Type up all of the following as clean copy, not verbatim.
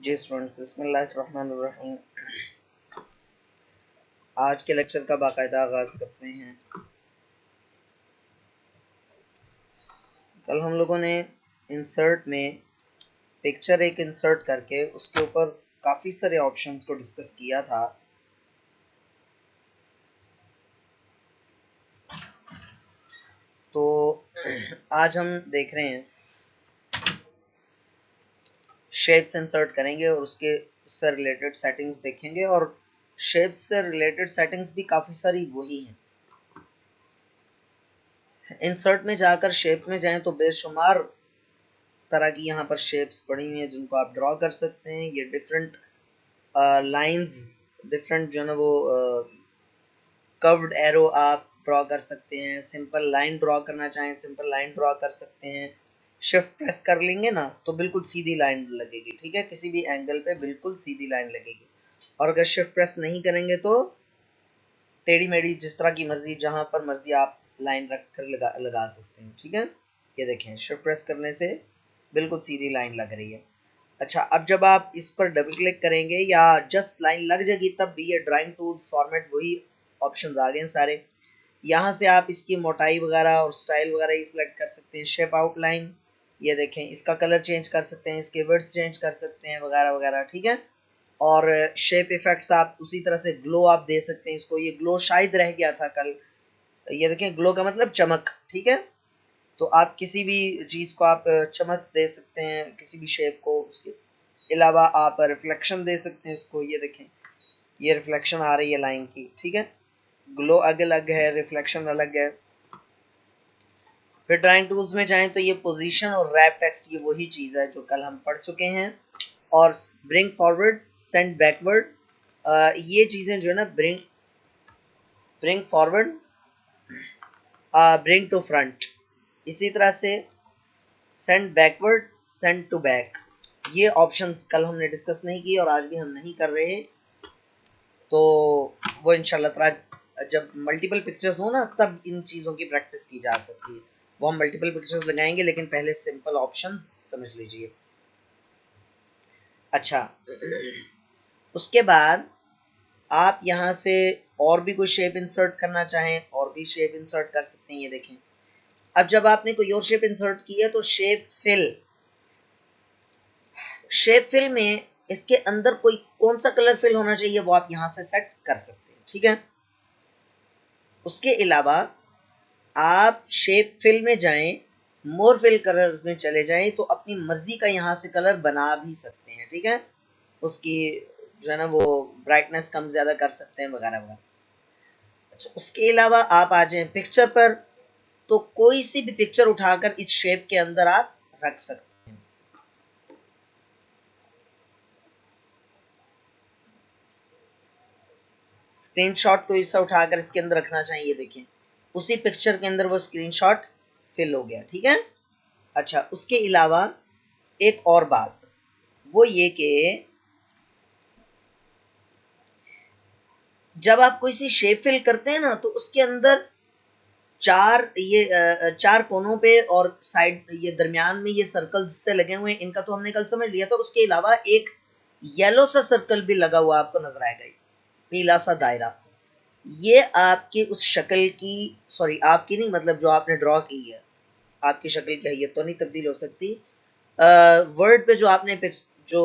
जी students, बिस्मिल्लाहिर्रहमानिर्रहीम। आज के लेक्चर का बाकायदा आगाज करते हैं। कल हम लोगों ने इंसर्ट में पिक्चर एक इंसर्ट करके उसके ऊपर काफ़ी सारे ऑप्शंस को डिस्कस किया था। तो आज हम देख रहे हैं शेप्स इंसर्ट करेंगे और उससे रिलेटेड सेटिंग्स देखेंगे। और शेप्स से रिलेटेड सेटिंग्स भी काफ़ी सारी वही हैं। इंसर्ट में जाकर शेप में जाएं तो बेशुमार तरह की यहाँ पर शेप्स पड़ी हुई हैं जिनको आप ड्रॉ कर सकते हैं। ये डिफरेंट लाइंस, डिफरेंट जो है ना वो कर्व्ड एरो आप ड्रॉ कर सकते हैं। सिंपल लाइन ड्रॉ करना चाहें सिंपल लाइन ड्रॉ कर सकते हैं। शिफ्ट प्रेस कर लेंगे ना तो बिल्कुल सीधी लाइन लगेगी, ठीक है, किसी भी एंगल पे बिल्कुल सीधी लाइन लगेगी। और अगर शिफ्ट प्रेस नहीं करेंगे तो टेढ़ी मेढ़ी जिस तरह की मर्जी जहां पर मर्जी आप लाइन रख कर लगा सकते हैं, ठीक है। ये देखें, शिफ्ट प्रेस करने से बिल्कुल सीधी लाइन लग रही है। अच्छा, अब जब आप इस पर डबल क्लिक करेंगे या जस्ट लाइन लग जाएगी तब भी ये ड्राइंग टूल्स फॉर्मेट वही ऑप्शंस आ गए हैं सारे। यहाँ से आप इसकी मोटाई वगैरह और स्टाइल वगैरह ये सिलेक्ट कर सकते हैं। शेप आउटलाइन, ये देखें, इसका कलर चेंज कर सकते हैं, इसके विड्थ चेंज कर सकते हैं वगैरह वगैरह, ठीक है। और शेप इफेक्ट्स आप उसी तरह से ग्लो आप दे सकते हैं इसको। ये ग्लो शायद रह गया था कल, ये देखें, ग्लो का मतलब चमक, ठीक है। तो आप किसी भी चीज़ को आप चमक दे सकते हैं, किसी भी शेप को। उसके अलावा आप रिफ्लेक्शन दे सकते हैं इसको। ये देखें, ये रिफ्लेक्शन आ रही है लाइन की, ठीक है। ग्लो अलग है, रिफ्लेक्शन अलग है। फिर ड्राइंग टूल्स में जाएं तो ये पोजीशन और रैप टेक्स्ट, ये वही चीज़ है जो कल हम पढ़ चुके हैं। और ब्रिंग फॉरवर्ड, सेंड बैकवर्ड, ये चीज़ें जो है ना, bring forward, bring to front, इसी तरह से send backward, send to back, ये ऑप्शंस कल हमने डिस्कस नहीं किए और आज भी हम नहीं कर रहे। तो वो इंशाल्लाह ताला जब मल्टीपल पिक्चर्स हो ना तब इन चीज़ों की प्रैक्टिस की जा सकती है। वो हम मल्टीपल पिक्चर्स लगाएंगे, लेकिन पहले सिंपल ऑप्शंस समझ लीजिए। अच्छा, उसके बाद आप यहाँ से और भी कोई शेप इंसर्ट करना चाहें और भी शेप इंसर्ट कर सकते हैं। ये देखें, अब जब आपने कोई और शेप इंसर्ट की है तो शेप फिल में इसके अंदर कोई कौन सा कलर फिल होना चाहिए वो आप यहां से सेट कर सकते हैं, ठीक है। उसके अलावा आप शेप फिल में जाएं, मोर फिल कलर्स में चले जाएं तो अपनी मर्जी का यहां से कलर बना भी सकते हैं, ठीक है। उसकी जो है ना वो ब्राइटनेस कम ज्यादा कर सकते हैं वगैरह वगैरह। अच्छा, उसके अलावा आप आ जाएं पिक्चर पर, तो कोई सी भी पिक्चर उठाकर इस शेप के अंदर आप रख सकते हैं। स्क्रीनशॉट कोई सा उठाकर इसके अंदर रखना चाहिए, देखें उसी पिक्चर के अंदर वो स्क्रीनशॉट फिल हो गया, ठीक है। अच्छा, उसके अलावा एक और बात वो ये कि जब आप कोई सी शेप फिल करते हैं ना तो उसके अंदर चार कोनों पे और साइड ये दरमियान में ये सर्कल्स से लगे हुए हैं, इनका तो हमने कल समझ लिया था। उसके अलावा एक येलो सा सर्कल भी लगा हुआ आपको नजर आएगा, पीला सा दायरा। ये आपकी उस शक्ल की, सॉरी आपकी नहीं, मतलब जो आपने ड्रॉ की है, आपकी शक्ल की हैयत तो नहीं तब्दील हो सकती। वर्ड पे जो आपने जो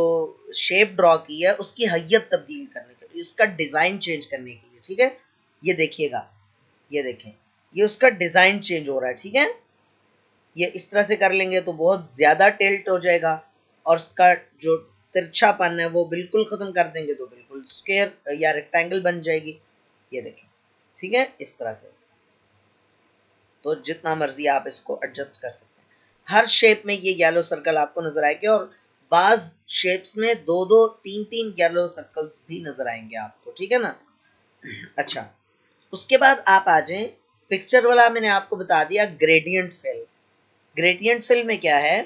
शेप ड्रॉ की है उसकी हैयत तब्दील करने के लिए, इसका डिजाइन चेंज करने के लिए, ठीक है। ये देखिएगा, ये देखें, ये उसका डिजाइन चेंज हो रहा है, ठीक है। ये इस तरह से कर लेंगे तो बहुत ज्यादा टिल्ट हो जाएगा और उसका जो तिरछापन है वो बिल्कुल खत्म कर देंगे तो बिल्कुल स्क्वायर या रेक्टेंगल बन जाएगी। ये देखें, ठीक है, इस तरह से। तो जितना मर्जी आप इसको एडजस्ट कर सकते हैं। हर शेप में ये येलो सर्कल आपको नजर आएंगे और बाज शेप्स में दो दो तीन तीन येलो सर्कल्स भी नजर आएंगे आपको, ठीक है ना। अच्छा, उसके बाद आप आ जाएं पिक्चर वाला, मैंने आपको बता दिया ग्रेडियंट फिल। ग्रेडियंट फिल में क्या है,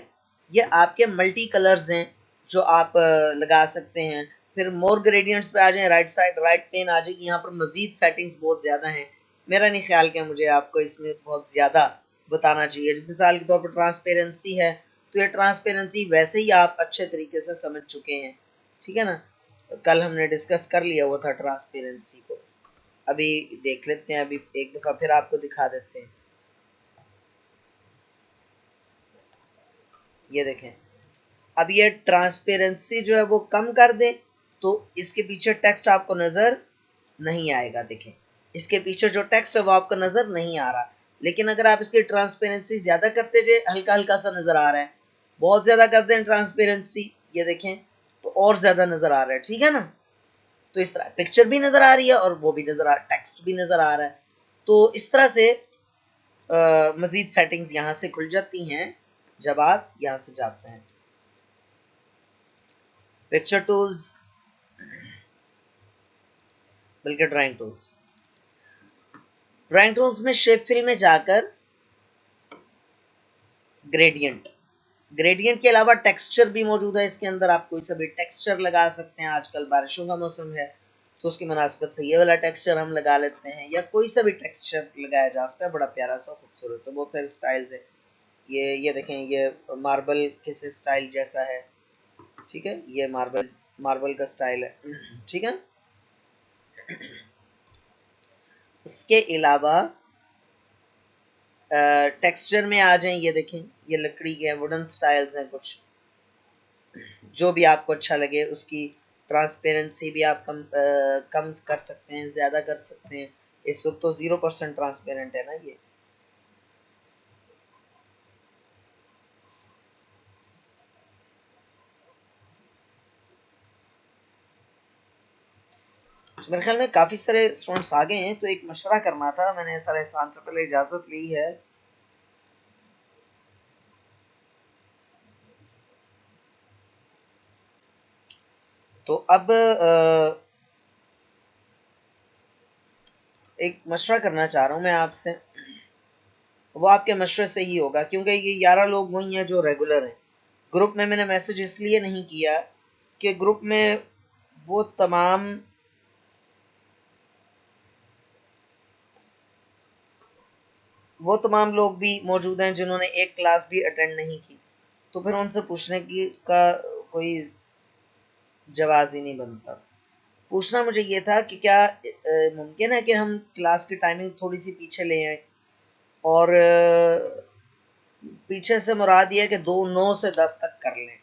ये आपके मल्टी कलर्स हैं जो आप लगा सकते हैं। फिर मोर ग्रेडियंट्स पे आ जाएं, राइट साइड राइट पेन आ जाएगी, यहाँ पर मजीद सेटिंग्स बहुत ज़्यादा हैं। मेरा नहीं ख्याल कि मुझे आपको इसमें बहुत ज़्यादा बताना चाहिए। मिसाल के तौर पर ट्रांसपेरेंसी है, तो ये ट्रांसपेरेंसी वैसे ही आप अच्छे तरीके से समझ चुके हैं। ठीक है ना। कल हमने डिस्कस कर लिया हुआ था ट्रांसपेरेंसी को, अभी देख लेते हैं, अभी एक दफा फिर आपको दिखा देते हैं। ये देखें, अब ये ट्रांसपेरेंसी जो है वो कम कर दें तो इसके पीछे टेक्स्ट आपको नजर नहीं आएगा। देखें, इसके पीछे जो टेक्स्ट है वो आपको नजर नहीं आ रहा, लेकिन अगर आप इसकी ट्रांसपेरेंसी ज्यादा करते जाए, हल्का हल्का सा नजर आ रहा है। बहुत ज्यादा कर दें ट्रांसपेरेंसी, ये देखें, तो और ज्यादा नजर आ रहा है। ठीक है ना। तो इस तरह पिक्चर भी नजर आ रही है और वो भी नजर आ, टेक्स्ट भी नजर आ रहा है। तो इस तरह से मजीद सेटिंग्स यहाँ से खुल जाती हैं जब आप यहाँ से जाते हैं पिक्चर टूल्स, बल्कि ड्राइंग टूल्स। ड्राइंग टूल्स में शेप फिल में जाकर ग्रेडियंट, ग्रेडियंट के अलावा टेक्सचर भी मौजूद है इसके अंदर। आप कोई सा भी टेक्सचर लगा सकते हैं। आजकल बारिशों का मौसम है तो उसकी मुनासिबत से ये वाला टेक्सचर हम लगा लेते हैं, या कोई सा भी टेक्सचर लगाया जा सकता है। बड़ा प्यारा सा, खूबसूरत सा, बहुत सारे स्टाइल्स है। ये देखें, ये मार्बल किस स्टाइल जैसा है। ठीक है, ये मार्बल मार्बल का स्टाइल है। ठीक है। इसके अलावा टेक्सचर में आ जाएं, ये देखें, ये लकड़ी के वुडन स्टाइल्स हैं कुछ, जो भी आपको अच्छा लगे उसकी ट्रांसपेरेंसी भी आप कम कर सकते हैं, ज्यादा कर सकते हैं। इस वक्त तो 0% ट्रांसपेरेंट है ना ये। तो मेरे ख्याल में काफी सारे स्टूडेंट्स आ गए हैं, तो एक मशवरा करना था, मैंने सर एहसान से पहले इजाजत ली है। तो अब एक मशवरा करना चाह रहा हूँ मैं आपसे, वो आपके मशवरे से ही होगा, क्योंकि ये 11 लोग वही हैं जो रेगुलर हैं। ग्रुप में मैंने मैसेज इसलिए नहीं किया कि ग्रुप में वो तमाम लोग भी मौजूद हैं जिन्होंने एक क्लास भी अटेंड नहीं की, तो फिर उनसे पूछने की का कोई जवाब ही नहीं बनता। पूछना मुझे ये था कि क्या मुमकिन है कि हम क्लास की टाइमिंग थोड़ी सी पीछे ले आए, और पीछे से मुराद ये है कि 9 से 10 तक कर लें।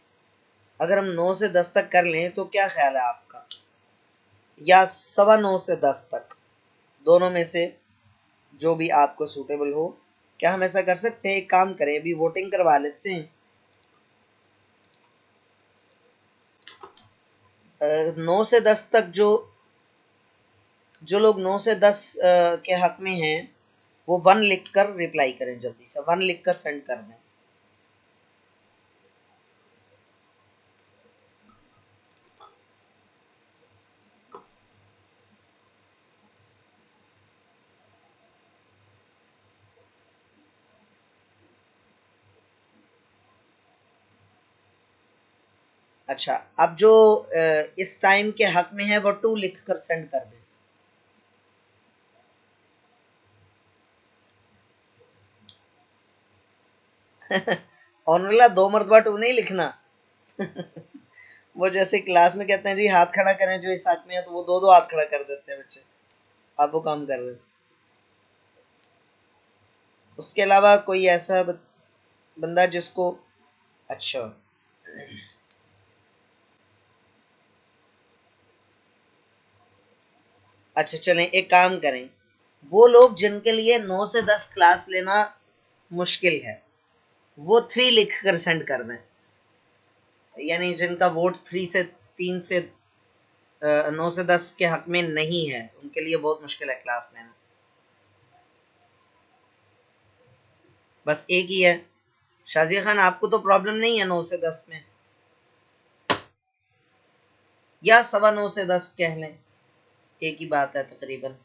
अगर हम 9 से 10 तक कर लें तो क्या ख्याल है आपका, या 9:15 से 10 तक, दोनों में से जो भी आपको सूटेबल हो। क्या हम ऐसा कर सकते हैं? एक काम करें, अभी वोटिंग करवा लेते हैं। 9 से 10 तक जो लोग 9 से 10 के हक में हैं, वो 1 लिख कर रिप्लाई करें, जल्दी से 1 लिख कर सेंड कर दें। अच्छा, अब जो इस टाइम के हक में है वो 2 लिख कर सेंड कर दें। ऑनरला 2 मरतबा 2 नहीं लिखना। वो जैसे क्लास में कहते हैं जी हाथ खड़ा करें जो इस हक में है, तो वो 2 हाथ खड़ा कर देते हैं बच्चे। आप वो काम कर रहे हैं। उसके अलावा कोई ऐसा बंदा जिसको, अच्छा अच्छा, चलें एक काम करें, वो लोग जिनके लिए 9 से 10 क्लास लेना मुश्किल है, वो 3 लिख कर सेंड कर दें। यानी जिनका वोट 9 से 10 के हक में नहीं है, उनके लिए बहुत मुश्किल है क्लास लेना। बस एक ही है। शाजिया खान, आपको तो प्रॉब्लम नहीं है 9 से 10 में, या 9:15 से 10 कह लें, एक ही बात है तकरीबन।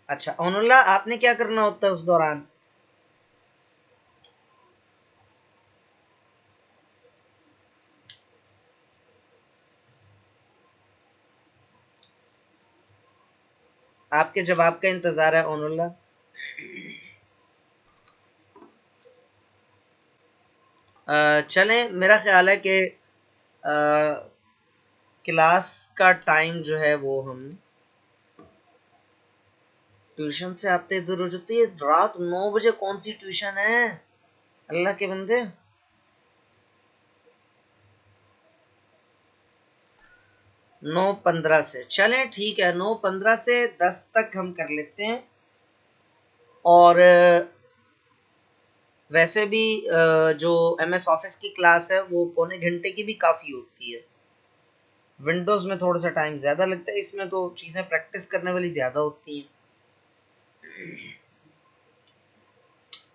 अच्छा ओनुल्ला, आपने क्या करना होता है उस दौरान? आपके जवाब का इंतजार है ओनुल्ला। चलें, मेरा ख्याल है कि क्लास का टाइम जो है वो हम ट्यूशन से आते इधर हो जाती है रात 9 बजे। कौन सी ट्यूशन है अल्लाह के बंदे? 9:15 से चलें, ठीक है, 9:15 से 10 तक हम कर लेते हैं। और वैसे भी जो MS ऑफिस की क्लास है वो पौने घंटे की भी काफ़ी होती है। विंडोज़ में थोड़ा सा टाइम ज़्यादा लगता है, इसमें तो चीज़ें प्रैक्टिस करने वाली ज़्यादा होती हैं।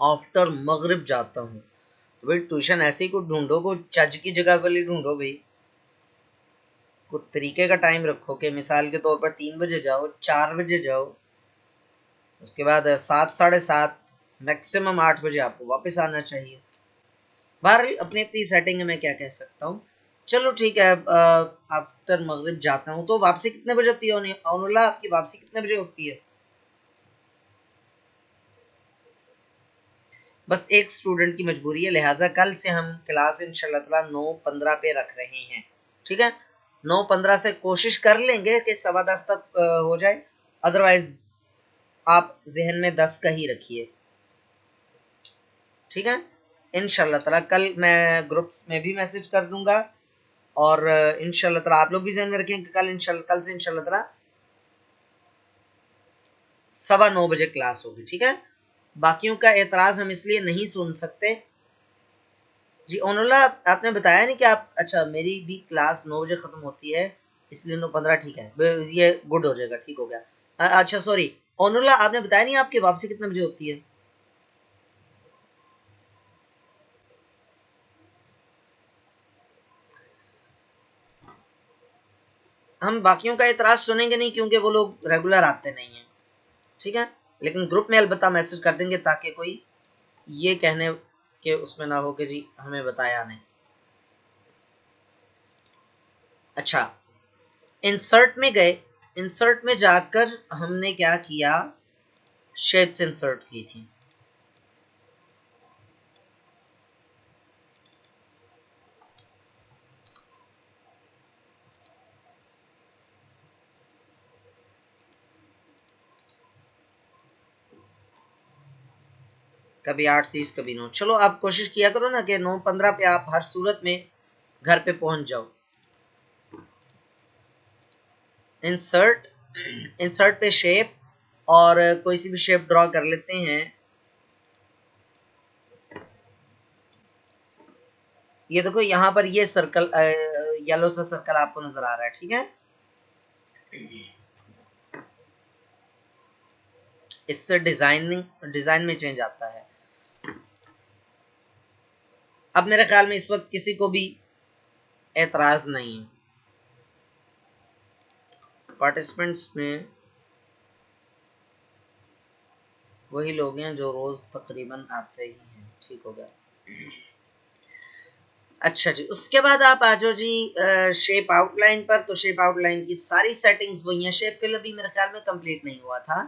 आफ्टर मगरिब जाता हूँ तो भाई ट्यूशन ऐसे ही को ढूंढो, को चज की जगह वाली ढूंढो भाई, कुछ तरीके का टाइम रखो कि मिसाल के तौर पर 3 बजे जाओ, 4 बजे जाओ, उसके बाद 7, 7:30, मैक्सिमम 8 बजे आपको वापस आना चाहिए। बाहर अपनी अपनी सेटिंग है, मैं क्या कह सकता हूँ। चलो ठीक है, आफ्टर मगरिब जाता हूँ। तो वापसी कितने बजे होती है औनुल्लाह, आपकी वापसी कितने बजे होती है? बस एक स्टूडेंट की मजबूरी है, लिहाजा कल से हम क्लास इंशाल्लाह ताला 9:15 पे रख रहे हैं, ठीक है। 9:15 से कोशिश कर लेंगे कि 10:15 तक हो जाए, अदरवाइज आप जहन में 10 का ही रखिए, ठीक है। इंशाल्लाह ताला कल मैं ग्रुप्स में भी मैसेज कर दूंगा, और इंशाल्लाह ताला आप लोग भी जहन में रखें कि कल से इंशाल्लाह ताला 9:15 बजे क्लास होगी, ठीक है। बाकियों का एतराज हम इसलिए नहीं सुन सकते। जी ओनुल्लाह, आपने बताया नहीं कि आप, अच्छा मेरी भी क्लास 9 बजे खत्म होती है, इसलिए 9:15 ठीक है, ये गुड हो जाएगा, ठीक हो गया। अच्छा सॉरी ओनुल्लाह, आपने बताया नहीं आपकी वापसी कितने बजे होती है? हम बाकियों का एतराज सुनेंगे नहीं क्योंकि वो लोग रेगुलर आते नहीं हैं, ठीक है। लेकिन ग्रुप में अलबत्ता मैसेज कर देंगे ताकि कोई ये कहने के उसमें ना हो कि जी हमें बताया नहीं। अच्छा, इंसर्ट में गए, इंसर्ट में जाकर हमने क्या किया, शेप्स इंसर्ट की थी। कभी 8:30 कभी 9। चलो आप कोशिश किया करो ना कि 9:15 पे आप हर सूरत में घर पे पहुंच जाओ। इंसर्ट, इंसर्ट पे शेप, और कोई सी भी शेप ड्रॉ कर लेते हैं। ये देखो यहाँ पर ये सर्कल, येलो सा सर्कल आपको नजर आ रहा है, ठीक है। इससे डिजाइन में चेंज आता है। अब मेरे ख्याल में इस वक्त किसी को भी एतराज नहीं है पार्टिसिपेंट्स में। वही लोग हैं जो रोज तकरीबन आते ही हैं, ठीक हो गया। अच्छा जी, उसके बाद आप आ जाओ जी शेप आउटलाइन पर। तो शेप आउटलाइन की सारी सेटिंग्स वही हैं। शेप फिल अभी मेरे ख्याल में कंप्लीट नहीं हुआ था,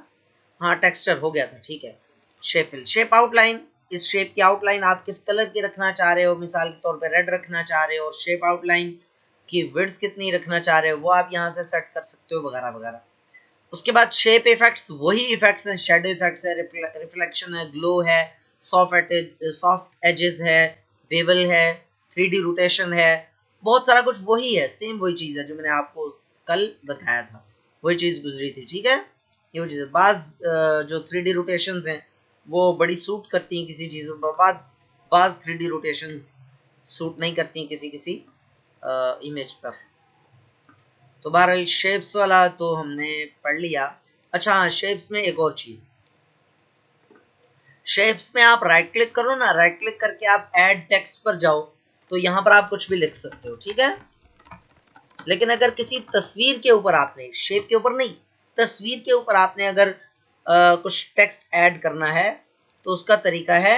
हाँ टेक्सचर हो गया था, ठीक है। शेप फिल, शेप आउटलाइन, इस शेप की आउटलाइन आप किस कलर की रखना चाह रहे हो, मिसाल के तौर पे रेड रखना चाह रहे हो, और शेप आउटलाइन की विड्थ कितनी रखना चाह रहे हो वो आप यहाँ से सेट कर सकते हो, वगैरह वगैरह। उसके बाद शेप इफेक्ट्स, वही इफेक्ट्स हैं, शेडो इफेक्ट्स है, रिफ्लेक्शन है, ग्लो है, सॉफ्ट एजेस है, बेवल है, 3D रोटेशन है, बहुत सारा कुछ वही है, सेम वही चीज है जो मैंने आपको कल बताया था, वही चीज गुजरी थी, ठीक है। ये वो चीज है। बाज जो 3D रोटेशंस हैं वो बड़ी सूट करती हैं किसी चीज पर, बाज 3D रोटेशंस सूट नहीं करती हैं किसी किसी इमेज पर। तो बहरहाल शेप्स वाला तो हमने पढ़ लिया। अच्छा हाँ, शेप्स में एक और चीज, शेप्स में आप राइट क्लिक करो ना, राइट क्लिक करके आप ऐड टेक्स्ट पर जाओ, तो यहां पर आप कुछ भी लिख सकते हो, ठीक है। लेकिन अगर किसी तस्वीर के ऊपर आपने, शेप के ऊपर नहीं, तस्वीर के ऊपर आपने अगर कुछ टेक्स्ट ऐड करना है तो उसका तरीका है,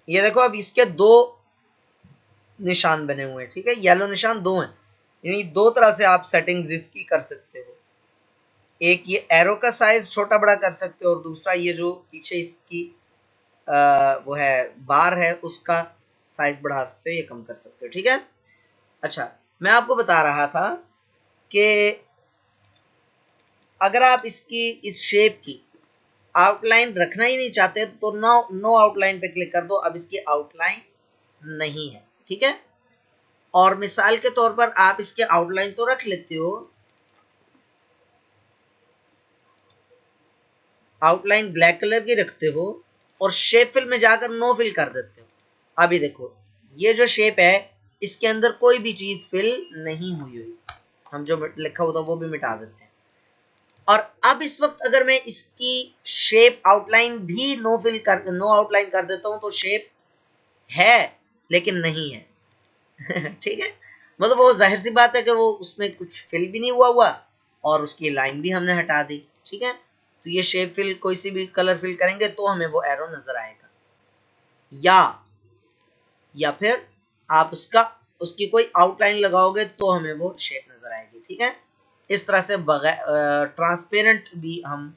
ये देखो अब इसके दो निशान बने हुए हैं, ठीक है, येलो निशान दो हैं, यानी दो तरह से आप सेटिंग्स इसकी कर सकते हो। एक ये एरो का साइज छोटा बड़ा कर सकते हो, और दूसरा ये जो पीछे इसकी वो है बार है उसका साइज बढ़ा सकते हो, ये कम कर सकते हो, ठीक है। अच्छा, मैं आपको बता रहा था कि अगर आप इसकी इस शेप की आउटलाइन रखना ही नहीं चाहते तो नो आउटलाइन पे क्लिक कर दो। अब इसकी आउटलाइन नहीं है, ठीक है। और मिसाल के तौर पर आप इसके आउटलाइन तो रख लेते हो, आउटलाइन ब्लैक कलर की रखते हो और शेप फिल में जाकर नो फिल कर देते हो। अभी देखो ये जो शेप है इसके अंदर कोई भी चीज फिल नहीं हुई हुई, हम जो लिखा होता है वो भी मिटा देते हैं। और अब इस वक्त अगर मैं इसकी शेप आउटलाइन भी नो आउटलाइन कर देता हूं तो शेप है लेकिन नहीं है ठीक है, मतलब वो जाहिर सी बात है कि वो उसमें कुछ फिल भी नहीं हुआ और उसकी लाइन भी हमने हटा दी, ठीक है। तो ये शेप फिल कोई सी भी कलर फिल करेंगे तो हमें वो एरो नजर आएगा, या फिर आप उसकी कोई आउटलाइन लगाओगे तो हमें वो शेप नजर आएगी, ठीक है। इस तरह से बगैर ट्रांसपेरेंट भी हम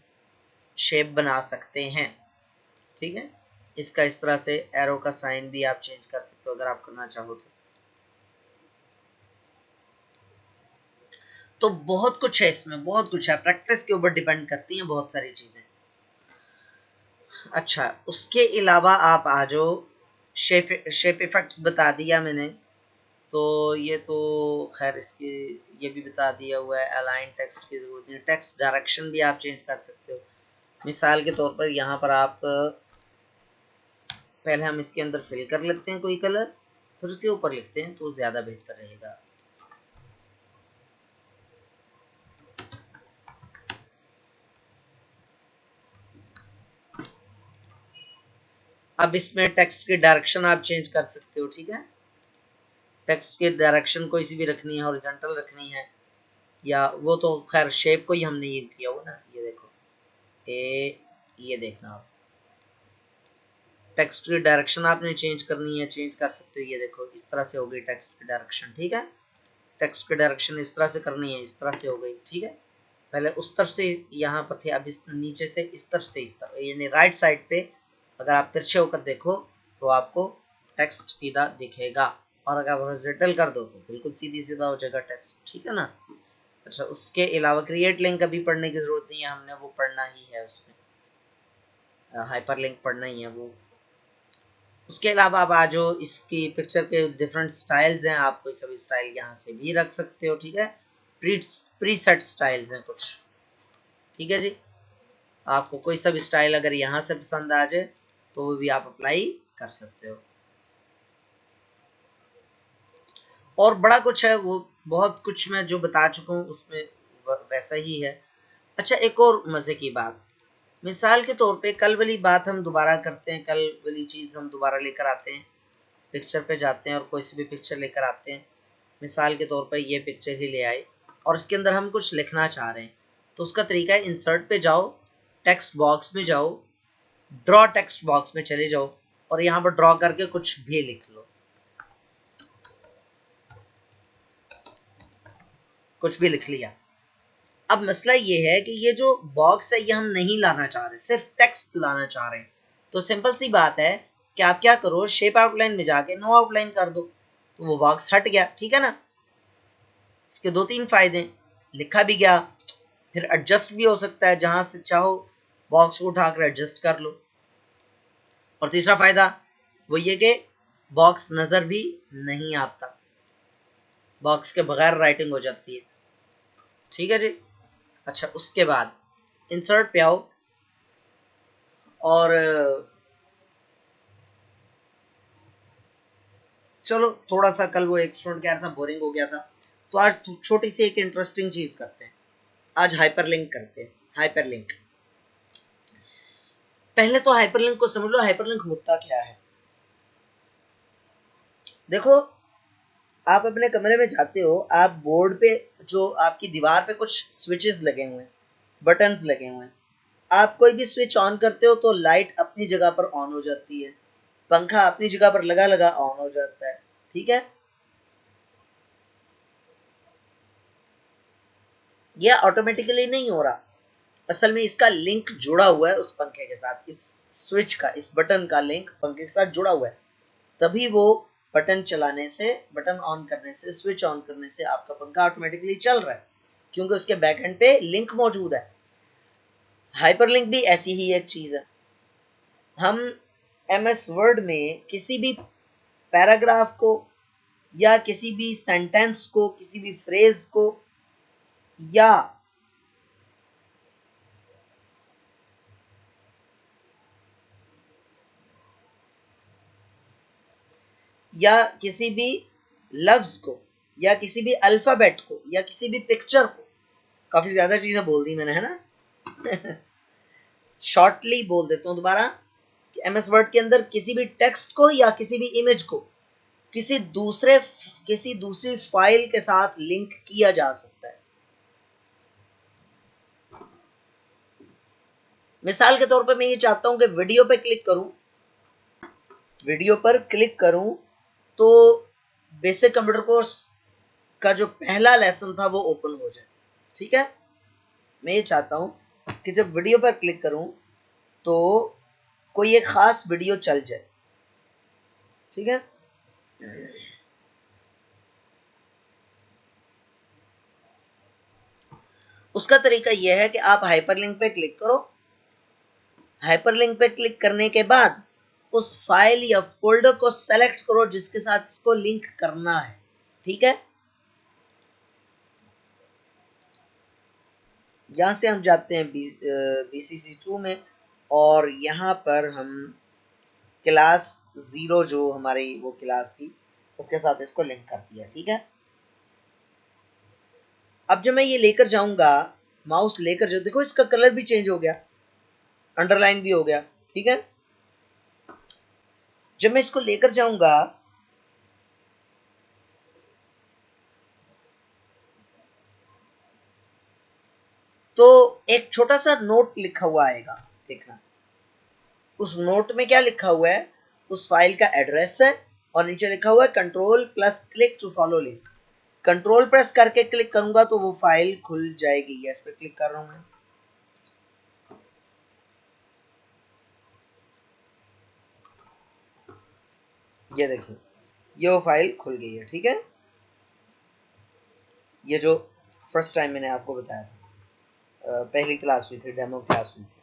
शेप बना सकते हैं, ठीक है। इसका इस तरह से एरो का साइन भी आप चेंज कर सकते हो अगर आप करना चाहो तो बहुत कुछ है इसमें, बहुत कुछ है, प्रैक्टिस के ऊपर डिपेंड करती हैं बहुत सारी चीजें। अच्छा, उसके अलावा आप आ जाओ, शेप इफेक्ट्स बता दिया मैंने, तो ये तो खैर इसके ये भी बता दिया हुआ है। अलाइन टेक्स्ट की जरूरत नहीं, टेक्स्ट डायरेक्शन भी आप चेंज कर सकते हो। मिसाल के तौर पर यहाँ पर आप पहले हम इसके अंदर फिल कर लेते हैं कोई कलर, फिर उसके ऊपर लिखते हैं तो ज्यादा बेहतर रहेगा। अब इसमें टेक्स्ट की डायरेक्शन आप चेंज कर सकते हो, ठीक है। टेक्स्ट की डायरेक्शन कोई सी भी रखनी है, हॉरिजॉन्टल रखनी है, या वो तो खैर शेप को ही हमने ये किया हुआ ना, ये देखो ये देखना आप टेक्स्ट की डायरेक्शन आपने चेंज करनी है, चेंज कर सकते हो। ये देखो इस तरह से हो गई टेक्स्ट की डायरेक्शन, ठीक है। टेक्स्ट की डायरेक्शन इस तरह से करनी है, इस तरह से हो गई, ठीक है। पहले उस तरफ से यहाँ पर थे, अब इस नीचे से इस तरफ से इस तरफ, यानी राइट साइड पे अगर आप तिरछे होकर देखो तो आपको टेक्स्ट सीधा दिखेगा, और अगर आप हॉरिजॉन्टल कर दो तो बिल्कुल सीधी सीधा हो जाएगा टेक्स्ट, ठीक है ना। अच्छा, उसके अलावा क्रिएट लिंक अभी पढ़ने की जरूरत नहीं है, हमने वो पढ़ना ही है, उसमें हाइपर लिंक पढ़ना ही है वो। उसके अलावा अब आज जो इसकी पिक्चर के डिफरेंट स्टाइल्स हैं, आप कोई सभी स्टाइल यहाँ से भी रख सकते हो, ठीक है। प्री सेट स्टाइल्स हैं कुछ, ठीक है जी। आपको कोई सा भी स्टाइल अगर यहाँ से पसंद आ जाए तो वो भी आप अप्लाई कर सकते हो। और बड़ा कुछ है, वो बहुत कुछ मैं जो बता चुका हूँ उसमें वैसा ही है। अच्छा, एक और मजे की बात, मिसाल के तौर पे कल वाली बात हम दोबारा करते हैं, कल वाली चीज हम दोबारा लेकर आते हैं, पिक्चर पे जाते हैं और कोई सी भी पिक्चर लेकर आते हैं। मिसाल के तौर पर ये पिक्चर ही ले आए और इसके अंदर हम कुछ लिखना चाह रहे हैं, तो उसका तरीका है इंसर्ट पे जाओ, टेक्स्ट बॉक्स में जाओ, ड्रॉ टेक्स्ट बॉक्स में चले जाओ और यहाँ पर ड्रॉ करके कुछ भी लिख लो, कुछ भी लिख लिया। अब मसला ये है कि ये जो बॉक्स है ये हम नहीं लाना चाह रहे, सिर्फ टेक्स्ट लाना चाह रहे हैं। तो सिंपल सी बात है कि आप क्या करो, शेप आउटलाइन में जाके नो आउटलाइन कर दो तो वो बॉक्स हट गया, ठीक है ना। इसके दो तीन फायदे, लिखा भी गया, फिर एडजस्ट भी हो सकता है, जहां से चाहो बॉक्स को उठाकर एडजस्ट कर लो। और तीसरा फायदा वो ये कि बॉक्स नजर भी नहीं आता, बॉक्स के बगैर राइटिंग हो जाती है, ठीक है जी। अच्छा, उसके बाद इंसर्ट पे आओ और चलो थोड़ा सा, कल वो एक स्टूडेंट कह रहा था बोरिंग हो गया था, तो आज छोटी सी एक इंटरेस्टिंग चीज करते हैं, आज हाइपरलिंक करते हैं। हाइपरलिंक, पहले तो हाइपरलिंक को समझ लो, हाइपरलिंक होता क्या है। देखो, आप अपने कमरे में जाते हो, आप बोर्ड पे जो आपकी दीवार पे कुछ स्विचेस लगे हुए हैं, बटन्स लगे हुए हैं, आप कोई भी स्विच ऑन करते हो तो लाइट अपनी जगह पर ऑन हो जाती है, पंखा अपनी जगह पर लगा लगा ऑन हो जाता है, ठीक है। यह ऑटोमेटिकली नहीं हो रहा, असल में इसका लिंक जुड़ा हुआ है उस पंखे के साथ, इस स्विच का, इस बटन का लिंक पंखे के साथ जुड़ा हुआ है, तभी वो बटन चलाने से, बटन ऑन करने से, स्विच ऑन करने से आपका पंखा ऑटोमेटिकली चल रहा है, क्योंकि उसके बैक एंड पे लिंक मौजूद है। हाइपरलिंक भी ऐसी ही एक चीज है। हम एमएस वर्ड में किसी भी पैराग्राफ को या किसी भी सेंटेंस को, किसी भी फ्रेज को या किसी भी लफ्ज को या किसी भी अल्फाबेट को या किसी भी पिक्चर को, काफी ज्यादा चीजें बोल दी मैंने, है ना शॉर्टली बोल देता हूं दोबारा, एमएस वर्ड के अंदर किसी भी टेक्स्ट को या किसी भी इमेज को किसी दूसरी फाइल के साथ लिंक किया जा सकता है। मिसाल के तौर पर मैं ये चाहता हूं कि वीडियो पर क्लिक करूं तो बेसिक कंप्यूटर कोर्स का जो पहला लेसन था वो ओपन हो जाए। ठीक है, मैं ये चाहता हूं कि जब वीडियो पर क्लिक करूं तो कोई एक खास वीडियो चल जाए। ठीक है, उसका तरीका यह है कि आप हाइपरलिंक पे क्लिक करो, हाइपरलिंक पे क्लिक करने के बाद उस फाइल या फोल्डर को सेलेक्ट करो जिसके साथ इसको लिंक करना है। ठीक है, यहां से हम जाते हैं BCC2 में और यहां पर हम क्लास 0 जो हमारी वो क्लास थी उसके साथ इसको लिंक कर दिया। ठीक है, अब जब मैं ये लेकर जाऊंगा, माउस लेकर जो, देखो इसका कलर भी चेंज हो गया, अंडरलाइन भी हो गया। ठीक है, जब मैं इसको लेकर जाऊंगा तो एक छोटा सा नोट लिखा हुआ आएगा, देखना उस नोट में क्या लिखा हुआ है, उस फाइल का एड्रेस है और नीचे लिखा हुआ है control plus click to follow link. Control press करके क्लिक करूंगा तो वो फाइल खुल जाएगी। यस पे क्लिक कर रहा हूं मैं, ये देखिए ये वो फाइल खुल गई है। ठीक है, ये जो फर्स्ट टाइम मैंने आपको बताया था, पहली क्लास हुई थी, डेमो क्लास हुई थी।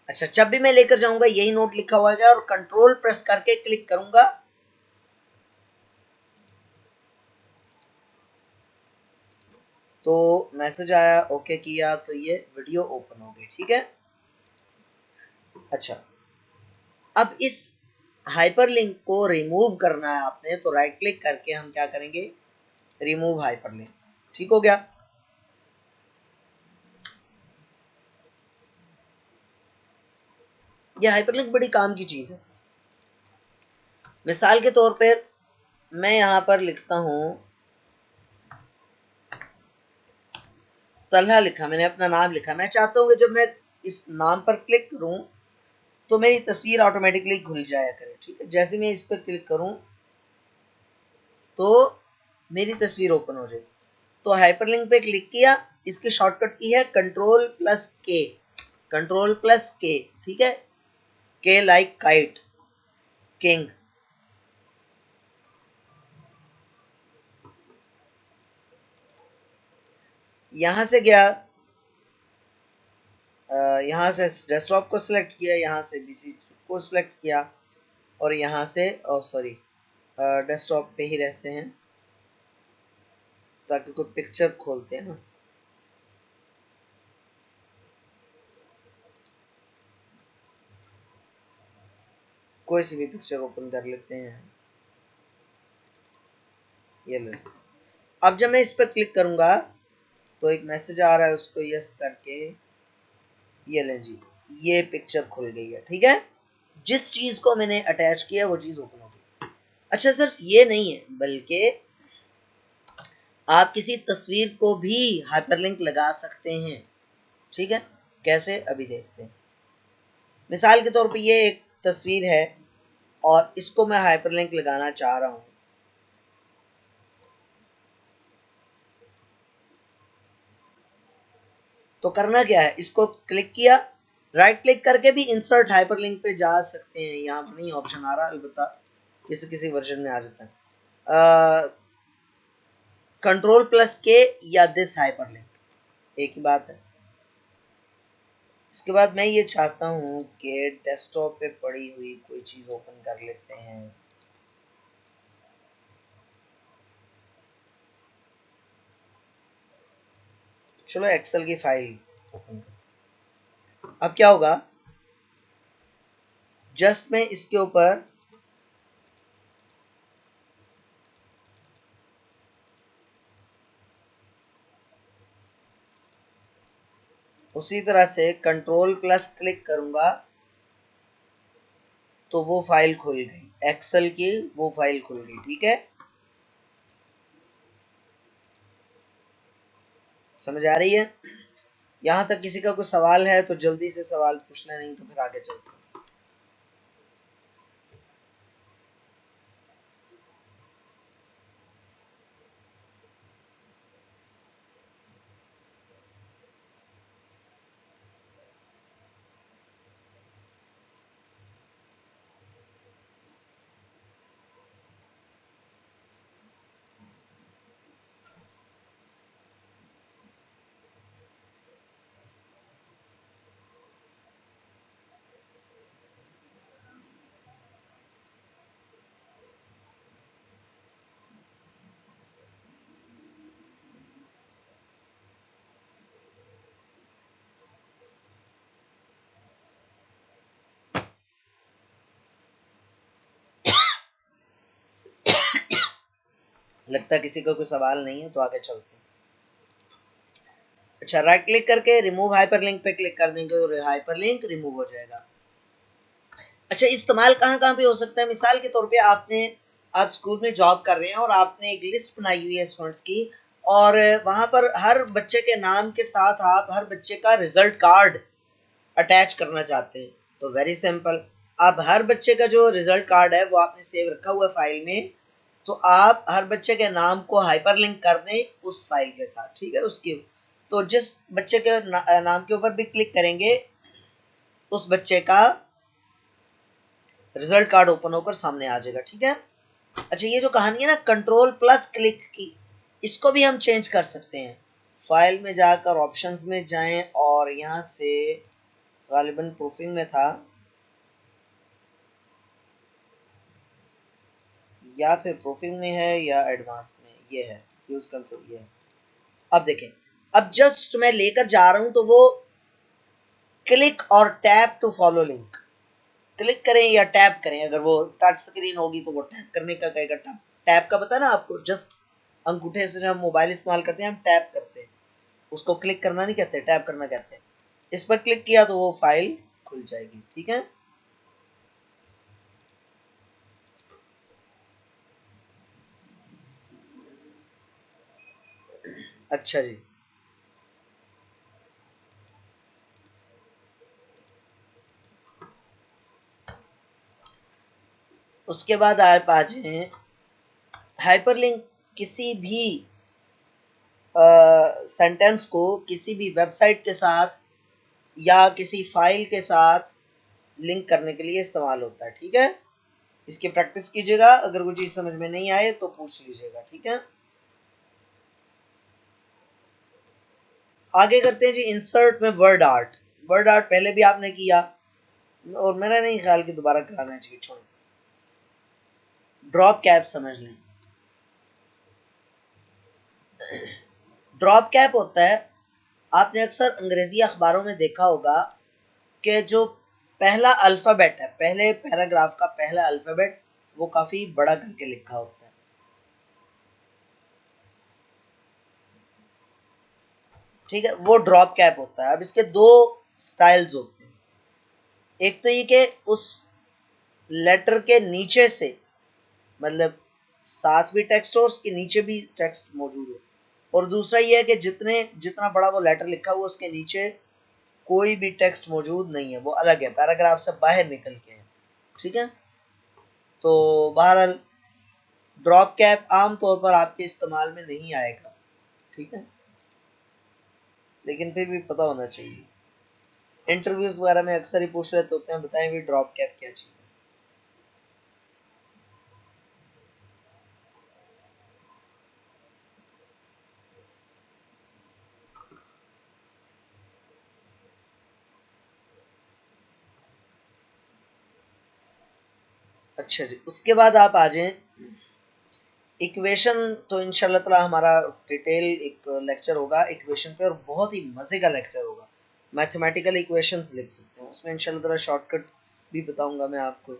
अच्छा, जब भी मैं लेकर जाऊंगा यही नोट लिखा हुआ है और कंट्रोल प्रेस करके क्लिक करूंगा तो मैसेज आया, ओके किया तो ये वीडियो ओपन हो गई। ठीक है, अच्छा अब इस हाइपरलिंक को रिमूव करना है आपने, तो राइट क्लिक करके हम क्या करेंगे, रिमूव हाइपरलिंक। ठीक हो गया, ये हाइपरलिंक बड़ी काम की चीज है। मिसाल के तौर पर मैं यहां पर लिखता हूं, तलहा लिखा, मैंने अपना नाम लिखा, मैं चाहता हूं कि जब मैं इस नाम पर क्लिक करूं तो मेरी तस्वीर ऑटोमेटिकली खुल जाया करे। ठीक है, जैसे मैं इस पर क्लिक करूं तो मेरी तस्वीर ओपन हो जाए। तो हाइपरलिंक पे क्लिक किया, इसकी शॉर्टकट की है कंट्रोल प्लस के, कंट्रोल प्लस के। ठीक है, के लाइक काइट, किंग। यहां से गया, यहां से डेस्कटॉप को सिलेक्ट किया, यहां से बीसी को सिलेक्ट किया और यहां से सॉरी डेस्कटॉप पे ही रहते हैं ताकि कोई पिक्चर खोलते हैं ना, कोई सी भी पिक्चर ओपन कर लेते हैं। ये लो, अब जब मैं इस पर क्लिक करूंगा तो एक मैसेज आ रहा है, उसको यस करके ये लें जी, ये पिक्चर खुल गई है। ठीक है, जिस चीज को मैंने अटैच किया वो चीज ओपन हो गई। अच्छा, सिर्फ ये नहीं है बल्कि आप किसी तस्वीर को भी हाइपरलिंक लगा सकते हैं। ठीक है, कैसे अभी देखते हैं। मिसाल के तौर पे ये एक तस्वीर है और इसको मैं हाइपरलिंक लगाना चाह रहा हूं, तो करना क्या है, इसको क्लिक किया, राइट क्लिक करके भी इंसर्ट हाइपरलिंक पे जा सकते हैं। यहाँ पर नहीं ऑप्शन आ रहा, अलबत्ता किसी किसी वर्जन में आ जाता है। कंट्रोल प्लस के या दिस हाइपरलिंक, एक ही बात है। इसके बाद मैं ये चाहता हूँ कि डेस्कटॉप पे पड़ी हुई कोई चीज ओपन कर लेते हैं। चलो एक्सेल की फाइल ओपन कर। अब क्या होगा, जस्ट मैं इसके ऊपर उसी तरह से कंट्रोल प्लस क्लिक करूंगा तो वो फाइल खुल गई, एक्सेल की वो फाइल खुल गई। ठीक है, समझ आ रही है? यहां तक किसी का कोई सवाल है तो जल्दी से सवाल पूछना, नहीं तो फिर आगे चलते हैं। लगता है किसी का कोई सवाल नहीं है तो आगे चलते हैं। अच्छा, राइट क्लिक करके रिमूव हाइपरलिंक पे क्लिक कर देंगे तो हाइपरलिंक रिमूव हो जाएगा। अच्छा, इस्तेमाल कहाँ कहाँ पे हो सकता है? मिसाल के तौर पे आप स्कूल में जॉब कर रहे हैं और आपने एक लिस्ट बनाई हुई है स्टूडेंट्स की, और वहां पर हर बच्चे के नाम के साथ आप हर बच्चे का रिजल्ट कार्ड अटैच करना चाहते हैं। तो वेरी सिंपल, आप हर बच्चे का जो रिजल्ट कार्ड है वो आपने सेव रखा हुआ है फाइल में, तो आप हर बच्चे के नाम को हाइपरलिंक कर दें उस फाइल के साथ। ठीक है, उसकी तो जिस बच्चे के नाम के ऊपर भी क्लिक करेंगे उस बच्चे का रिजल्ट कार्ड ओपन होकर सामने आ जाएगा। ठीक है। अच्छा, ये जो कहानी है ना कंट्रोल प्लस क्लिक की, इसको भी हम चेंज कर सकते हैं। फाइल में जाकर ऑप्शंस में जाएं और यहाँ से गालिबन प्रूफिंग में था या फिर प्रूफिंग में है या एडवांस में, ये है यूज कंट्रोल, ये है। अब देखें, अब जस्ट मैं लेकर जा रहा हूं तो वो क्लिक और tap to follow link, click करें या टैप करें, अगर वो टच स्क्रीन होगी तो वो टैप करने का कहेगा। टैप का पता है ना आपको, जस्ट अंगूठे से जब मोबाइल इस्तेमाल करते हैं हम टैप करते हैं, उसको क्लिक करना नहीं कहते, टैप करना कहते हैं। इस पर क्लिक किया तो वो फाइल खुल जाएगी। ठीक है, अच्छा जी। उसके बाद आप आ जाए हाइपरलिंक, किसी भी सेंटेंस को किसी भी वेबसाइट के साथ या किसी फाइल के साथ लिंक करने के लिए इस्तेमाल होता है। ठीक है, इसकी प्रैक्टिस कीजिएगा, अगर कोई चीज समझ में नहीं आए तो पूछ लीजिएगा। ठीक है, आगे करते हैं जी इंसर्ट में वर्ड आर्ट। वर्ड आर्ट पहले भी आपने किया और मेरा नहीं ख्याल कि दोबारा कराना चाहिए, छोड़। ड्रॉप कैप समझ लें। ड्रॉप कैप होता है, आपने अक्सर अंग्रेजी अखबारों में देखा होगा कि जो पहला अल्फाबेट है, पहले पैराग्राफ का पहला अल्फाबेट, वो काफी बड़ा करके लिखा होता है। ठीक है, वो ड्रॉप कैप होता है। अब इसके दो स्टाइल्स होते हैं। एक तो ये कि उस लेटर के नीचे से, मतलब साथ भी टेक्स्ट हो उसके नीचे भी टेक्स्ट मौजूद हो, और दूसरा ये है कि जितना बड़ा वो लेटर लिखा हुआ उसके नीचे कोई भी टेक्स्ट मौजूद नहीं है, वो अलग है, पैराग्राफ से बाहर निकल के है। ठीक है, तो बहरहाल ड्रॉप कैप आम तौर पर आपके इस्तेमाल में नहीं आएगा। ठीक है, लेकिन फिर भी पता होना चाहिए। इंटरव्यूज वगैरह में अक्सर ही पूछ लेते होते हैं, बताएं भी ड्रॉप कैप क्या चीज़ है। अच्छा जी, उसके बाद आप आ जाएं इक्वेशन। तो इंशाल्लाह ताला हमारा डिटेल एक लेक्चर होगा इक्वेशन पे, और बहुत ही मजे का लेक्चर होगा। मैथमेटिकल इक्वेशंस लिख सकते हैं उसमें इंशाल्लाह ताला, शॉर्टकट्स भी बताऊंगा मैं आपको।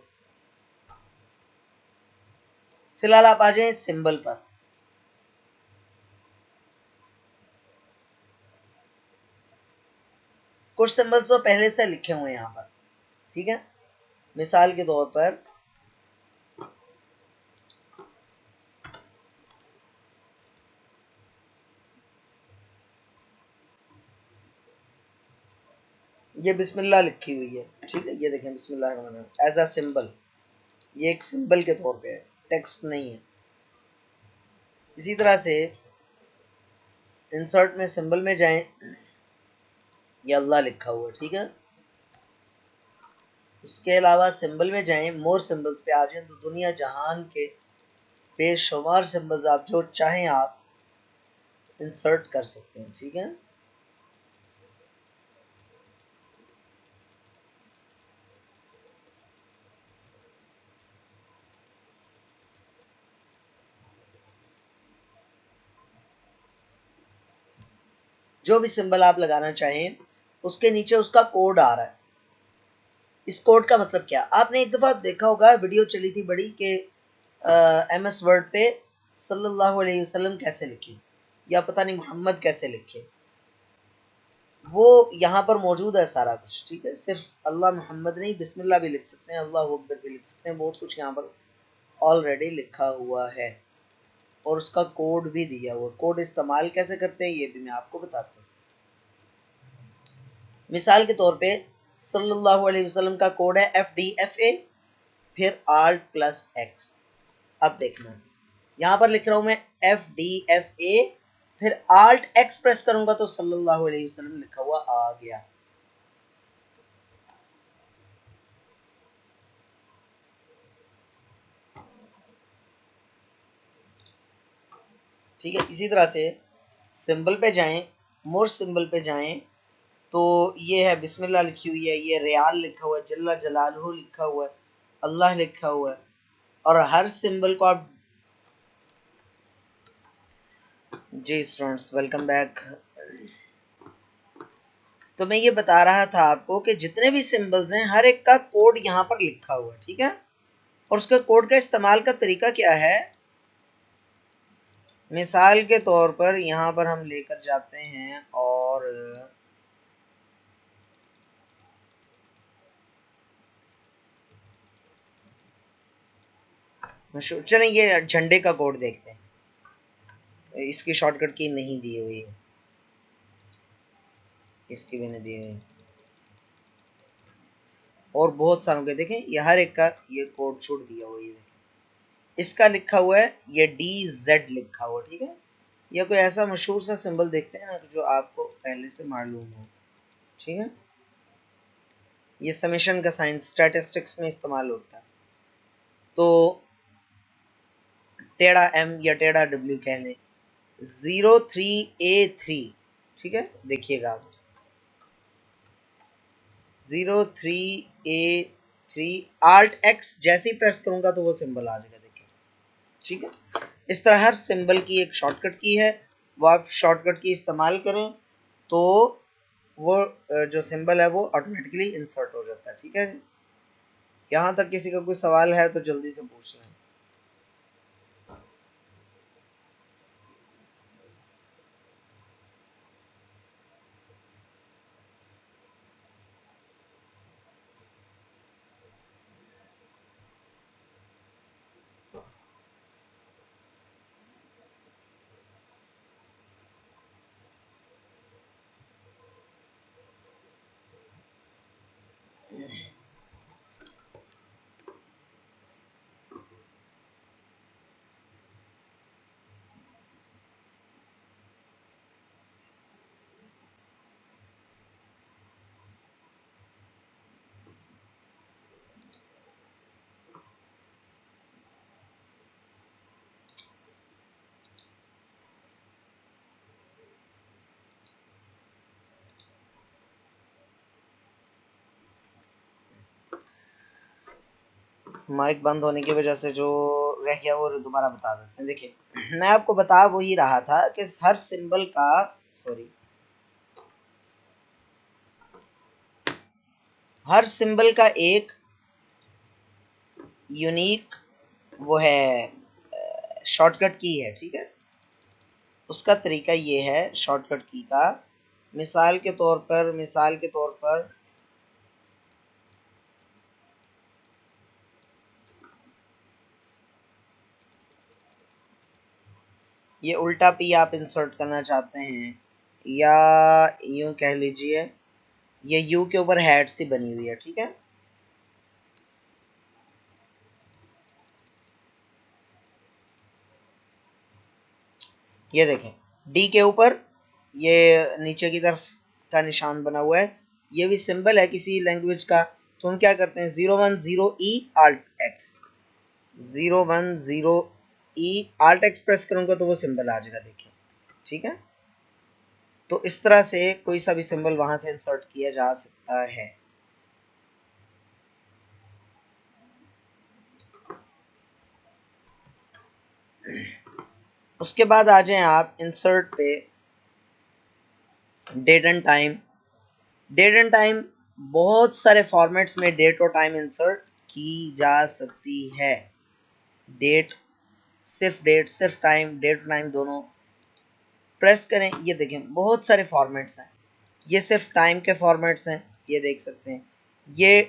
फिलहाल आप आ जाएं सिंबल पर। कुछ सिंबल्स तो पहले से लिखे हुए हैं यहाँ पर, ठीक है। मिसाल के तौर पर ये बिस्मिल्लाह लिखी हुई है, ठीक है। ये देखें बिस्मिल्लाह एज अ सिंबल, ये एक सिंबल के तौर पे है, टेक्स्ट नहीं है। इसी तरह से इंसर्ट में सिंबल में जाएं, ये अल्लाह लिखा हुआ है, ठीक है। उसके अलावा सिंबल में जाएं, मोर सिंबल्स पे आ जाएं, तो दुनिया जहान के बेशुमार सिंबल्स आप जो चाहें आप इंसर्ट कर सकते हैं, ठीक है। जो भी सिंबल आप लगाना चाहें उसके नीचे उसका कोड आ रहा है। इस कोड का मतलब क्या, आपने एक दफा देखा होगा, वीडियो चली थी बड़ी कि MS वर्ड पे सल्लल्लाहु अलैहि वसल्लम कैसे लिखे, या पता नहीं मोहम्मद कैसे लिखे। वो यहाँ पर मौजूद है सारा कुछ, ठीक है। सिर्फ अल्लाह मोहम्मद नहीं, बिस्मिल्लाह भी लिख सकते हैं, अल्लाह अकबर भी लिख सकते हैं, बहुत कुछ यहाँ पर ऑलरेडी लिखा हुआ है। और उसका कोड भी दिया हुआ। कोड इस्तेमाल कैसे करते हैं ये भी मैं आपको बताता हूँ। मिसाल के तौर पे सल्लल्लाहु अलैहि वसल्लम का कोड है FDFA, फिर Alt+X। अब देखना, यहाँ पर लिख रहा हूं मैं FDFA, फिर Alt+X प्रेस करूंगा तो सल्लल्लाहु अलैहि वसल्लम लिखा हुआ आ गया। ठीक है। इसी तरह से सिंबल पे जाएं, मोर सिंबल पे जाएं, तो ये है बिस्मिल्लाह लिखी हुई है, ये रियाल लिखा हुआ है, जल्ला जलालहू लिखा हुआ है, अल्लाह लिखा हुआ है। और हर सिंबल को आप, जी स्टूडेंट्स वेलकम बैक। तो मैं ये बता रहा था आपको कि जितने भी सिंबल्स हैं हर एक का कोड यहाँ पर लिखा हुआ है, ठीक है। और उसके कोड का इस्तेमाल का तरीका क्या है, मिसाल के तौर पर यहाँ पर हम लेकर जाते हैं और चलें ये झंडे का कोड देखते हैं। इसकी शॉर्टकट की नहीं दी हुई है, इसकी भी नहीं दी हुई, और बहुत सारों के देखें, ये हर एक का ये कोड छोड़ दिया हुआ, ये देखें इसका लिखा हुआ है, ये DZ लिखा हुआ, ठीक है। या कोई ऐसा मशहूर सा सिंबल देखते हैं ना जो आपको पहले से मालूम हो, ठीक है। ये समेशन का साइन स्टैटिस्टिक्स में इस्तेमाल होता है। तो टेढ़ा M या टेढ़ा W कह लें, 03A3, ठीक है। देखिएगा आप 03A3 Alt+X जैसे ही प्रेस करूंगा तो वो सिंबल आ जाएगा, देखिए, ठीक है। इस तरह हर सिंबल की एक शॉर्टकट की है, वो आप शॉर्टकट की इस्तेमाल करें तो वो जो सिंबल है वो ऑटोमेटिकली इंसर्ट हो जाता है, ठीक है। यहाँ तक किसी का कोई सवाल है तो जल्दी से पूछ लें। माइक बंद होने की वजह से जो रह गया वो दोबारा बता देते हैं। देखिए मैं आपको बता वो ही रहा था कि हर सिंबल का हर सिंबल का एक यूनिक वो है शॉर्टकट की है, ठीक है। उसका तरीका ये है शॉर्टकट की का, मिसाल के तौर पर ये उल्टा पी आप इंसर्ट करना चाहते हैं, या यूं कह लीजिए ये यू के ऊपर हैट सी बनी हुई है, ठीक है। ये देखें डी के ऊपर ये नीचे की तरफ का निशान बना हुआ है, ये भी सिंबल है किसी लैंग्वेज का। तो हम क्या करते हैं 010 E Alt X 010 E Alt X press करूंगा तो वो सिंबल आ जाएगा, देखिए, ठीक है। तो इस तरह से कोई सा भी सिंबल वहां से इंसर्ट किया जा सकता है। उसके बाद आ जाएं आप इंसर्ट पे, date and time. Date and time बहुत सारे फॉर्मेट्स में डेट और टाइम इंसर्ट की जा सकती है। डेट सिर्फ टाइम, डेट और टाइम दोनों प्रेस करें, ये देखें बहुत सारे फॉर्मेट्स हैं। ये सिर्फ टाइम के फॉर्मेट्स हैं, ये देख सकते हैं। ये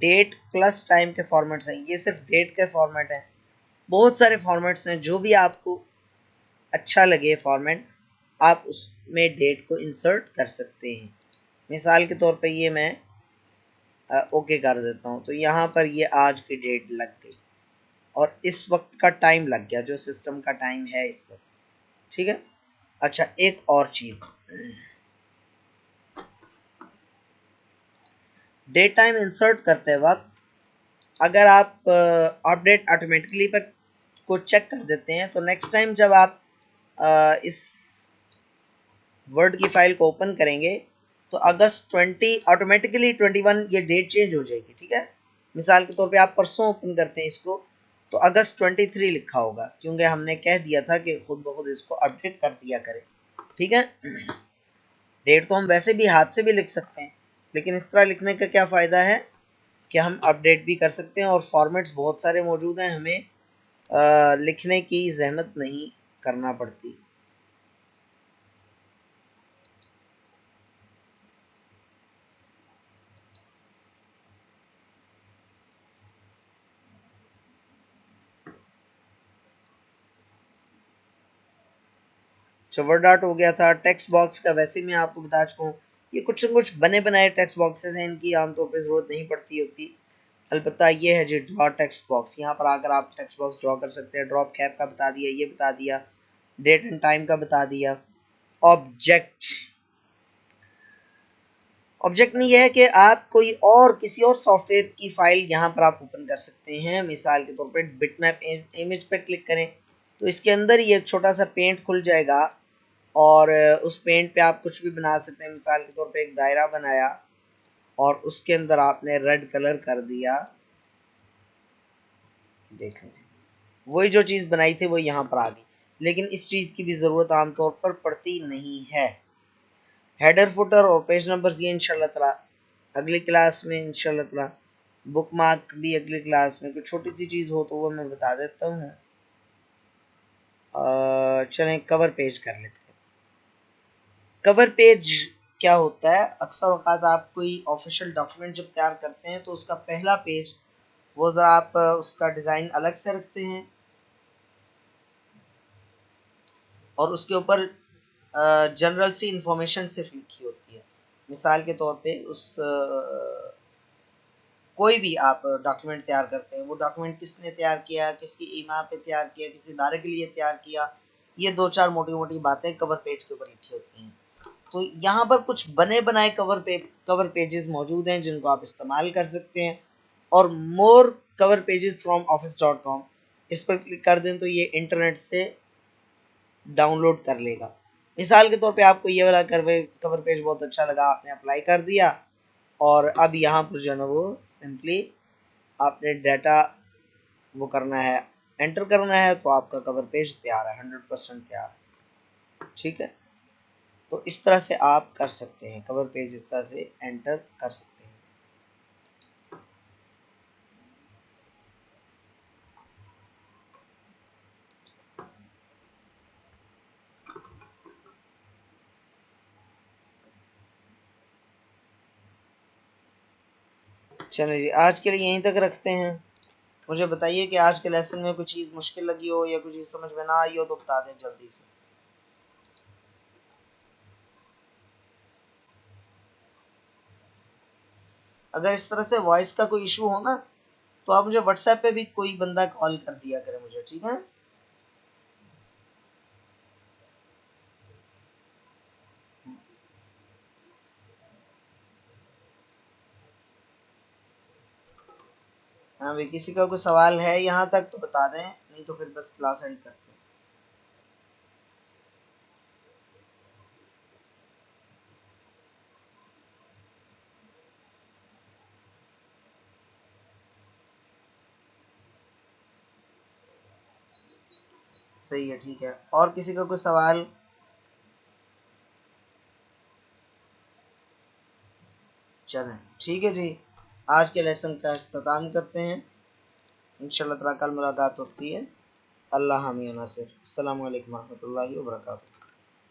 डेट प्लस टाइम के फॉर्मेट्स हैं, ये सिर्फ डेट के फॉर्मेट हैं। बहुत सारे फॉर्मेट्स हैं, जो भी आपको अच्छा लगे फॉर्मेट आप उसमें डेट को इंसर्ट कर सकते हैं। मिसाल के तौर पे ये मैं ओके कर देता हूँ, तो यहाँ पर ये आज की डेट लग गई और इस वक्त का टाइम लग गया, जो सिस्टम का टाइम है इस वक्त, ठीक है। अच्छा एक और चीज, डेट टाइम इंसर्ट करते वक्त अगर आप अपडेट ऑटोमेटिकली पर को चेक कर देते हैं, तो नेक्स्ट टाइम जब आप इस वर्ड की फाइल को ओपन करेंगे तो अगस्त 20 ऑटोमेटिकली 21 ये डेट चेंज हो जाएगी, ठीक है। मिसाल के तौर पे आप परसों ओपन करते हैं इसको तो अगस्त 23 लिखा होगा, क्योंकि हमने कह दिया था कि खुद ब खुद इसको अपडेट कर दिया करें, ठीक है। डेट तो हम वैसे भी हाथ से भी लिख सकते हैं, लेकिन इस तरह लिखने का क्या फ़ायदा है कि हम अपडेट भी कर सकते हैं और फॉर्मेट्स बहुत सारे मौजूद हैं, हमें लिखने की जहमत नहीं करना पड़ती। अच्छा वर्ड आर्ट हो गया था। टेक्स्ट बॉक्स का वैसे मैं आपको बता चुका हूँ, ये कुछ न कुछ बने बनाए टेक्स्ट बॉक्सेस हैं, इनकी आमतौर पर ज़रूरत नहीं पड़ती होती। अलबत्ता ये है जी ड्रॉ टेक्स्ट बॉक्स, यहाँ पर आकर आप टेक्स्ट बॉक्स ड्रॉ कर सकते हैं। ड्रॉप कैप का बता दिया, ये बता दिया, डेट एंड टाइम का बता दिया। ऑब्जेक्ट, ऑब्जेक्ट में यह है कि आप कोई और किसी और सॉफ्टवेयर की फाइल यहाँ पर आप ओपन कर सकते हैं। मिसाल के तौर पर बिटमैप इमेज पर क्लिक करें तो इसके अंदर ये छोटा सा पेंट खुल जाएगा और उस पेंट पे आप कुछ भी बना सकते हैं। मिसाल के तौर पे एक दायरा बनाया और उसके अंदर आपने रेड कलर कर दिया, देख लीजिए वही जो चीज़ बनाई थी वो यहाँ पर आ गई, लेकिन इस चीज़ की भी ज़रूरत आमतौर पर पड़ती नहीं है। हेडर फुटर और पेज नंबर्स ये इंशाल्लाह ताला अगली क्लास में, इंशाल्लाह ताला बुक मार्क भी अगली क्लास में, कोई छोटी सी चीज़ हो तो वो मैं बता देता हूँ। चलें कवर पेज कर लेते हैं। कवर पेज क्या होता है, अक्सर औकात आप कोई ऑफिशियल डॉक्यूमेंट जब तैयार करते हैं तो उसका पहला पेज वो ज़रा आप उसका डिज़ाइन अलग से रखते हैं और उसके ऊपर जनरल सी इंफॉर्मेशन सिर्फ लिखी होती है। मिसाल के तौर पे उस कोई भी आप डॉक्यूमेंट तैयार करते हैं, वो डॉक्यूमेंट किसने तैयार किया, किसकी ईमा पे तैयार किया, किसी इदारे के लिए तैयार किया, ये दो चार मोटी मोटी बातें कवर पेज के ऊपर लिखी होती हैं। तो यहाँ पर कुछ बने बनाए कवर पेजेस मौजूद हैं जिनको आप इस्तेमाल कर सकते हैं। और मोर कवर पेजेस फ्रॉम office.com इस पर क्लिक कर दें तो ये इंटरनेट से डाउनलोड कर लेगा। मिसाल के तौर पे आपको ये वाला कवर पेज बहुत अच्छा लगा, आपने अप्लाई कर दिया और अब यहाँ पर जो है ना वो सिंपली आपने डाटा वो करना है, एंटर करना है, तो आपका कवर पेज तैयार है, 100% तैयार है। ठीक है, तो इस तरह से आप कर सकते हैं, कवर पेज इस तरह से एंटर कर सकते हैं। चलिए जी, आज के लिए यहीं तक रखते हैं। मुझे बताइए कि आज के लेसन में कुछ चीज़ मुश्किल लगी हो या कुछ चीज़ समझ में ना आई हो तो बता दें जल्दी से। अगर इस तरह से वॉइस का कोई इशू हो ना, तो आप मुझे व्हाट्सएप पे भी कोई बंदा कॉल कर दिया करे मुझे, ठीक है। हाँ भाई, किसी का कोई सवाल है यहाँ तक तो बता दें, नहीं तो फिर बस क्लास एंड करते हैं। सही है, ठीक है, और किसी का कोई सवाल? चलें, ठीक है जी, आज के लेसन का अख्ताम करते हैं। इंशाल्लाह ताला कल मुलाकात होती है। अल्लाह हामी नासिर। अस्सलामु अलैकुम रहमतुल्लाहि व बरकातुहू।